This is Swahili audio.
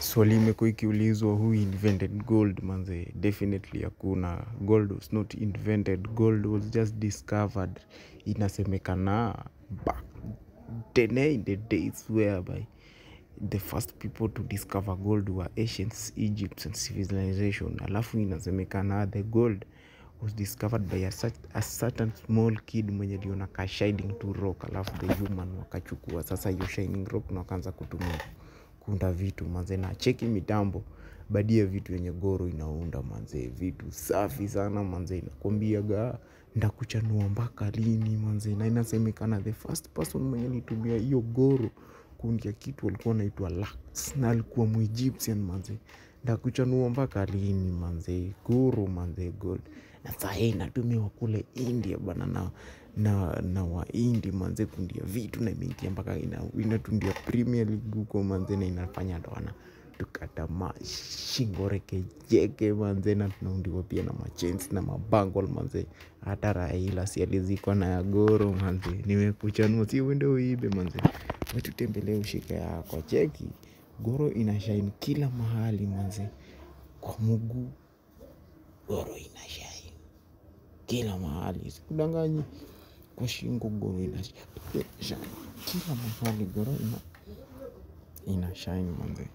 Swali imekuwa ikiulizwa who invented gold manze, definitely hakuna. Gold was not invented, gold was just discovered. Inasemekana back then in the days whereby the first people to discover gold were ancient Egypt and civilization. Alafu inasemekana the gold was discovered by a certain small kid mwenye aliona ka shining to rock, alafu the human wakachukua sasa hiyo shining rock na wakaanza kutumia kuunda vitu manze. Na cheki mitambo badia vitu yenye Goro inaunda manze, vitu safi sana manze. Nakwambiaga ndakuchanua mpaka lini manze. Na inasemekana the first person mwenye alitumia hiyo Goro kuundia kitu alikuwa anaitwa Lux, na alikuwa Egyptian manze. Ndakuchanua mpaka lini manze, Goro manze gold. Na sahi inatumiwa kule India bana na wa Indi manze kundia vitu, na imeingia mpaka inatundia Premier League huko manze, na inafanya wana tukata mashingoreke jeke manze, na tunaundiwa pia na machains na mabangle manze. Hata Raila si alizikwa na ya Goro manze. Nimekuchanua si uende uibe manze, wetutembelee ushike yako. Cheki Goro inashine kila mahali manze, kwa mguu Goro inashine kila mahali, sikudanganyi. Kwa shingo Goro inashine kila mahali, Goro inashine manze.